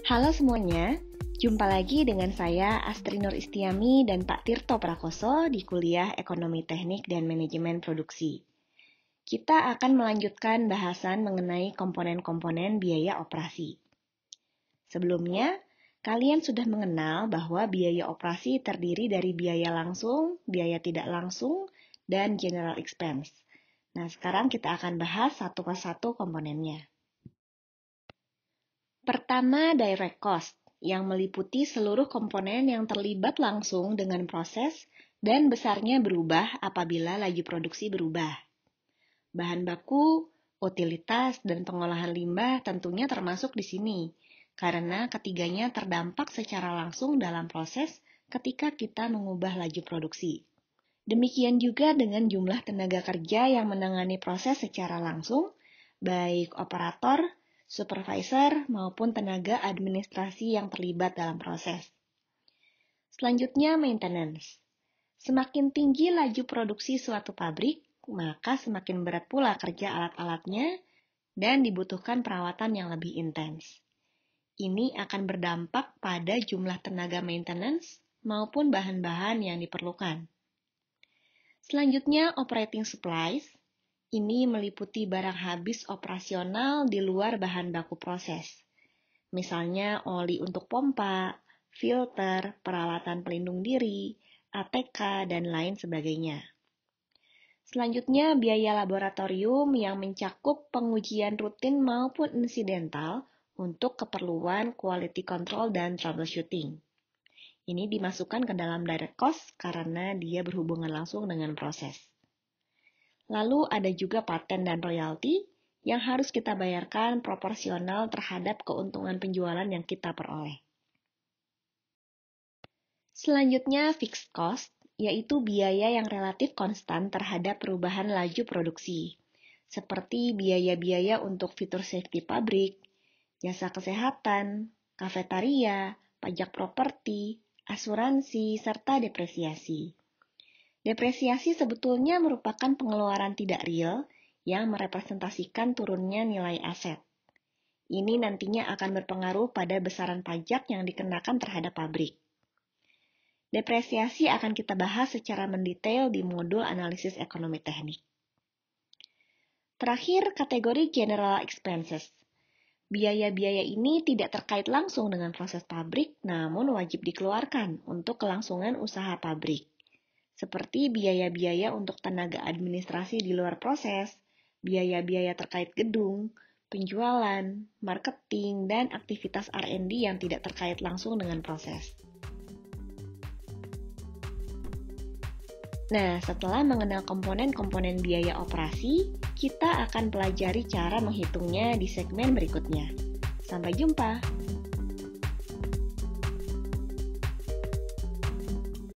Halo semuanya, jumpa lagi dengan saya Astri Nur Istiami dan Pak Tirto Prakoso di kuliah Ekonomi Teknik dan Manajemen Produksi. Kita akan melanjutkan bahasan mengenai komponen-komponen biaya operasi. Sebelumnya, kalian sudah mengenal bahwa biaya operasi terdiri dari biaya langsung, biaya tidak langsung, dan general expense. Nah, sekarang kita akan bahas satu persatu komponennya. Pertama, direct cost, yang meliputi seluruh komponen yang terlibat langsung dengan proses dan besarnya berubah apabila laju produksi berubah. Bahan baku, utilitas, dan pengolahan limbah tentunya termasuk di sini, karena ketiganya terdampak secara langsung dalam proses ketika kita mengubah laju produksi. Demikian juga dengan jumlah tenaga kerja yang menangani proses secara langsung, baik operator, supervisor, maupun tenaga administrasi yang terlibat dalam proses. Selanjutnya, maintenance. Semakin tinggi laju produksi suatu pabrik, maka semakin berat pula kerja alat-alatnya dan dibutuhkan perawatan yang lebih intens. Ini akan berdampak pada jumlah tenaga maintenance maupun bahan-bahan yang diperlukan. Selanjutnya, operating supplies. Ini meliputi barang habis operasional di luar bahan baku proses. Misalnya oli untuk pompa, filter, peralatan pelindung diri, ATK, dan lain sebagainya. Selanjutnya, biaya laboratorium yang mencakup pengujian rutin maupun insidental untuk keperluan quality control dan troubleshooting. Ini dimasukkan ke dalam direct cost karena dia berhubungan langsung dengan proses. Lalu ada juga paten dan royalti yang harus kita bayarkan proporsional terhadap keuntungan penjualan yang kita peroleh. Selanjutnya fixed cost, yaitu biaya yang relatif konstan terhadap perubahan laju produksi, seperti biaya-biaya untuk fitur safety pabrik, jasa kesehatan, kafetaria, pajak properti, asuransi, serta depresiasi. Depresiasi sebetulnya merupakan pengeluaran tidak real yang merepresentasikan turunnya nilai aset. Ini nantinya akan berpengaruh pada besaran pajak yang dikenakan terhadap pabrik. Depresiasi akan kita bahas secara mendetail di modul analisis ekonomi teknik. Terakhir, kategori general expenses. Biaya-biaya ini tidak terkait langsung dengan proses pabrik, namun wajib dikeluarkan untuk kelangsungan usaha pabrik. Seperti biaya-biaya untuk tenaga administrasi di luar proses, biaya-biaya terkait gedung, penjualan, marketing, dan aktivitas R&D yang tidak terkait langsung dengan proses. Nah, setelah mengenal komponen-komponen biaya operasi, kita akan pelajari cara menghitungnya di segmen berikutnya. Sampai jumpa!